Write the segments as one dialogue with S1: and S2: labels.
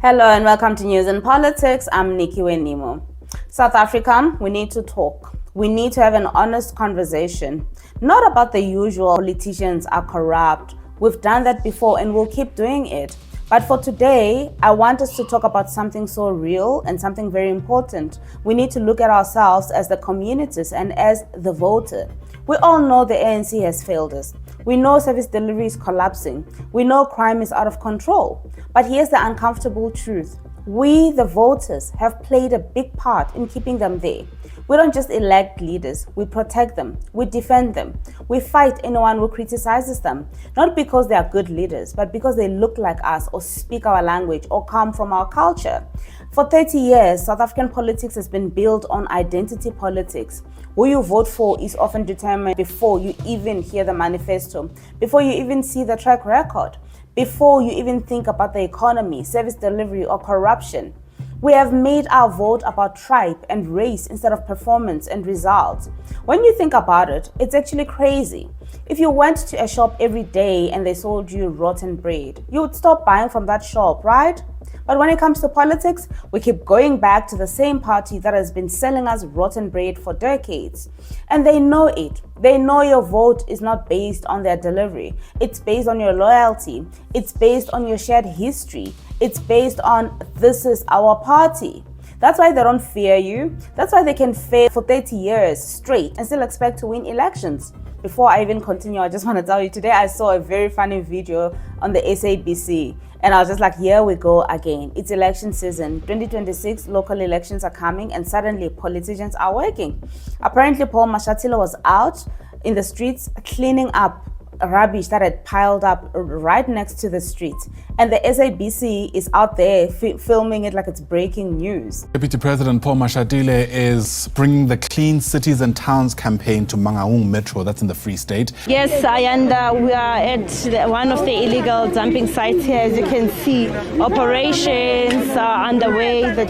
S1: Hello and welcome to News and Politics. I'm Nikiwe Nemo. South Africa, we need to talk. We need to have an honest conversation. Not about the usual politicians are corrupt. We've done that before and we'll keep doing it. But for today, I want us to talk about something so real and something very important. We need to look at ourselves as the communities and as the voter. We all know the ANC has failed us. We know service delivery is collapsing. We know crime is out of control. But here's the uncomfortable truth. We, the voters, have played a big part in keeping them there. We don't just elect leaders, we protect them, we defend them, we fight anyone who criticizes them, not because they are good leaders, but because they look like us or speak our language or come from our culture. For 30 years, South African politics has been built on identity politics. Who you vote for is often determined before you even hear the manifesto, before you even see the track record, before you even think about the economy, service delivery, or corruption. We have made our vote about tribe and race instead of performance and results. When you think about it, it's actually crazy. If you went to a shop every day and they sold you rotten bread, you would stop buying from that shop, right? But when it comes to politics, we keep going back to the same party that has been selling us rotten bread for decades. And they know it. They know your vote is not based on their delivery. It's based on your loyalty. It's based on your shared history. It's based on this is our party. That's why they don't fear you. That's why they can fail for 30 years straight and still expect to win elections. Before I even continue, I just want to tell you, today I saw a very funny video on the SABC. And I was just like, here we go again. It's election season. 2026 local elections are coming and suddenly politicians are working. Apparently, Paul Mashatile was out in the streets cleaning up rubbish that had piled up right next to the street. And the SABC is out there filming it like it's breaking news.
S2: Deputy President Paul Mashatile is bringing the Clean Cities and Towns campaign to Mangaung Metro, that's in the Free State.
S3: Yes, and we are at one of the illegal dumping sites here. As you can see, operations are underway. The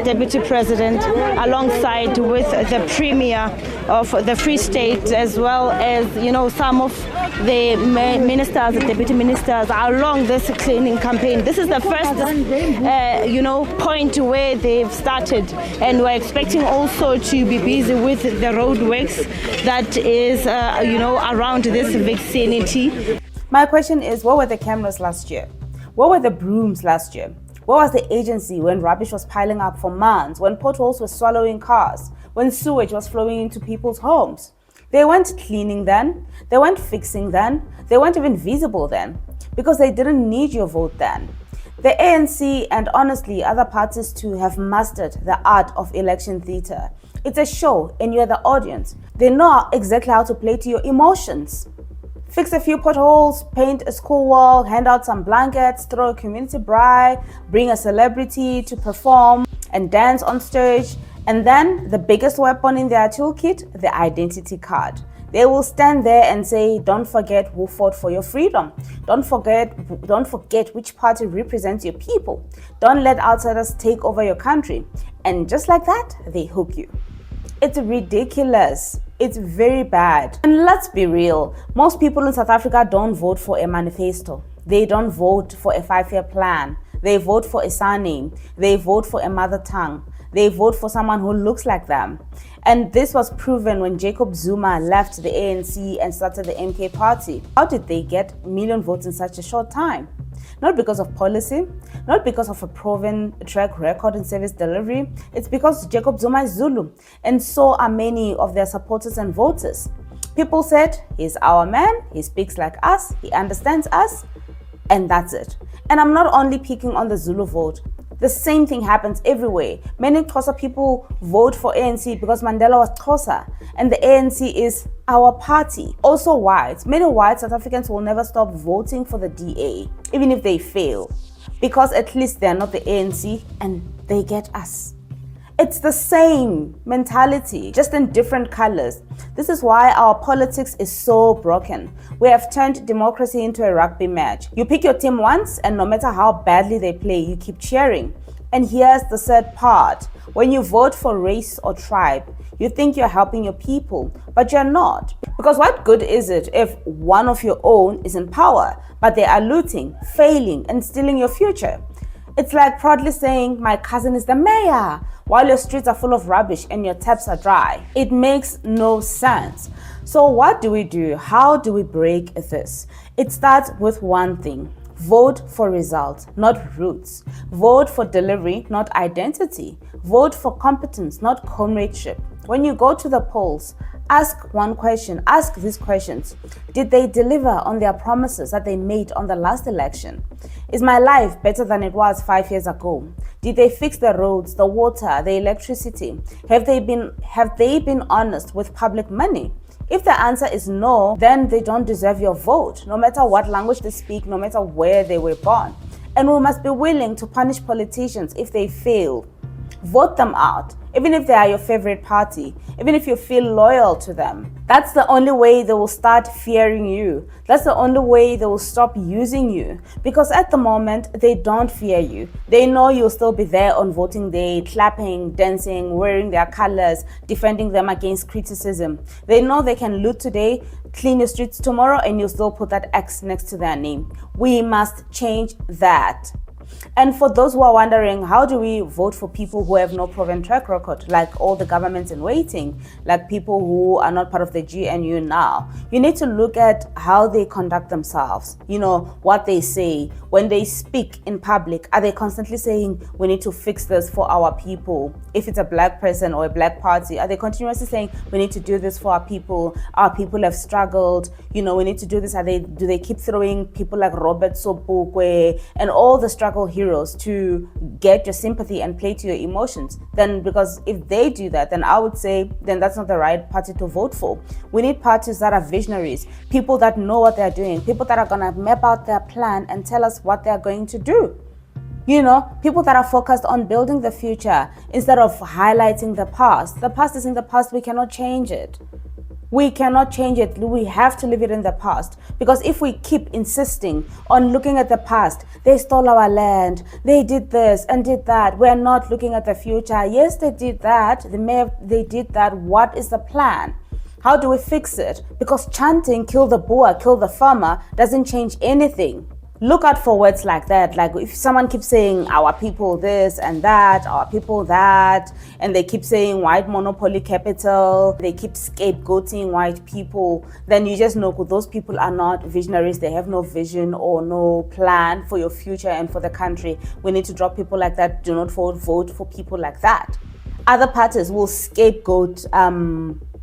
S3: Deputy President, alongside with the Premier of the Free State, as well as, some of the ministers, the deputy ministers are along this cleaning campaign. This is the first, point where they've started, and we're expecting also to be busy with the road works that is, around this vicinity.
S1: My question is, where were the cameras last year? Where were the brooms last year? Where was the agency when rubbish was piling up for months, when potholes were swallowing cars, when sewage was flowing into people's homes? They weren't cleaning then, they weren't fixing then, they weren't even visible then, because they didn't need your vote then. The ANC and honestly other parties too have mastered the art of election theatre. It's a show and you're the audience. They know exactly how to play to your emotions. Fix a few potholes, paint a school wall, hand out some blankets, throw a community braai, bring a celebrity to perform and dance on stage. And then the biggest weapon in their toolkit, the identity card. They will stand there and say, don't forget who fought for your freedom. Don't forget which party represents your people. Don't let outsiders take over your country. And just like that, they hook you. It's ridiculous. It's very bad. And let's be real, most people in South Africa don't vote for a manifesto. They don't vote for a 5-year plan. They vote for a surname. They vote for a mother tongue. They vote for someone who looks like them. And this was proven when Jacob Zuma left the ANC and started the MK party. How did they get a million votes in such a short time? Not because of policy, not because of a proven track record in service delivery. It's because Jacob Zuma is Zulu, and so are many of their supporters and voters. People said, he's our man, he speaks like us, he understands us, and that's it. And I'm not only picking on the Zulu vote. The same thing happens everywhere. Many Xhosa people vote for ANC because Mandela was Xhosa, and the ANC is our party. Also whites. Many white South Africans will never stop voting for the DA, even if they fail, because at least they're not the ANC and they get us. It's the same mentality, just in different colors. This is why our politics is so broken. We have turned democracy into a rugby match. You pick your team once, and no matter how badly they play, you keep cheering. And here's the sad part. When you vote for race or tribe, you think you're helping your people, but you're not. Because what good is it if one of your own is in power, but they are looting, failing, and stealing your future? It's like proudly saying, my cousin is the mayor, while your streets are full of rubbish and your taps are dry. It makes no sense. So what do we do? How do we break this? It starts with one thing. Vote for results, not roots. Vote for delivery, not identity. Vote for competence, not comradeship. When you go to the polls, ask one question. Ask these questions. Did they deliver on their promises that they made on the last election? Is my life better than it was 5 years ago? Did they fix the roads, the water, the electricity? Have they been honest with public money? If the answer is no, then they don't deserve your vote, no matter what language they speak, no matter where they were born. And we must be willing to punish politicians if they fail. Vote them out, even if they are your favorite party, even if you feel loyal to them. That's the only way they will start fearing you. That's the only way they will stop using you. Because at the moment, they don't fear you. They know you'll still be there on voting day, clapping, dancing, wearing their colors, defending them against criticism. They know they can loot today, clean your streets tomorrow, and you'll still put that X next to their name. We must change that. And for those who are wondering, how do we vote for people who have no proven track record, like all the governments in waiting, like people who are not part of the GNU now? You need to look at how they conduct themselves, what they say. When they speak in public, are they constantly saying, we need to fix this for our people? If it's a black person or a black party, are they continuously saying, we need to do this for our people have struggled, we need to do this? Do they keep throwing people like Robert Sobukwe and all the struggle heroes to get your sympathy and play to your emotions? Then, because if they do that, then I would say, then that's not the right party to vote for. We need parties that are visionaries, people that know what they're doing, people that are going to map out their plan and tell us what they're going to do. People that are focused on building the future instead of highlighting the past. The past is in the past. We cannot change it. We cannot change it. We have to leave it in the past. Because if we keep insisting on looking at the past, they stole our land, they did this and did that, we're not looking at the future. Yes, they did that. They did that. What is the plan? How do we fix it? Because chanting, kill the Boer, kill the farmer, doesn't change anything. Look out for words like that. Like if someone keeps saying our people this and that, our people that, and they keep saying white monopoly capital, they keep scapegoating white people, then you just know those people are not visionaries. They have no vision or no plan for your future and for the country. We need to drop people like that. Do not vote for people like that. Other parties will scapegoat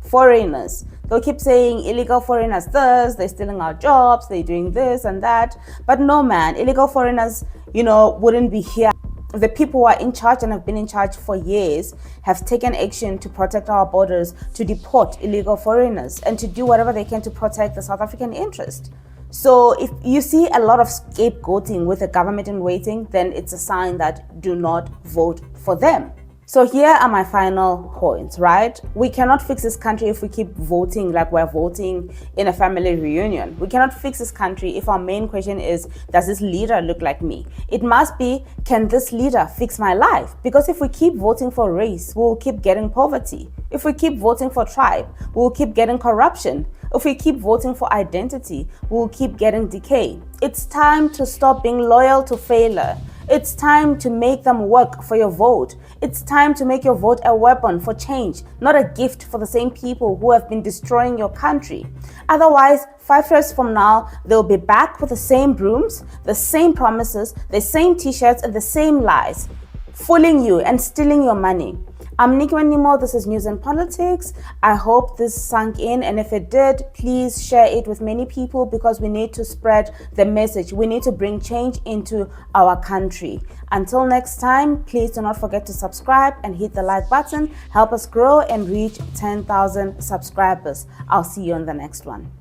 S1: foreigners. They'll keep saying illegal foreigners this, they're stealing our jobs, they're doing this and that. But no, man, illegal foreigners, wouldn't be here. The people who are in charge and have been in charge for years have taken action to protect our borders, to deport illegal foreigners, and to do whatever they can to protect the South African interest. So if you see a lot of scapegoating with the government in waiting, then it's a sign that do not vote for them. So here are my final points, right? We cannot fix this country if we keep voting like we're voting in a family reunion. We cannot fix this country if our main question is, does this leader look like me? It must be, can this leader fix my life? Because if we keep voting for race, we'll keep getting poverty. If we keep voting for tribe, we'll keep getting corruption. If we keep voting for identity, we'll keep getting decay. It's time to stop being loyal to failure. It's time to make them work for your vote. It's time to make your vote a weapon for change, not a gift for the same people who have been destroying your country. Otherwise, 5 years from now, they'll be back with the same brooms, the same promises, the same t-shirts, and the same lies, fooling you and stealing your money. I'm Nikiwe Nemo. This is News and Politics. I hope this sunk in, and if it did, please share it with many people because we need to spread the message. We need to bring change into our country. Until next time, please do not forget to subscribe and hit the like button. Help us grow and reach 10,000 subscribers. I'll see you on the next one.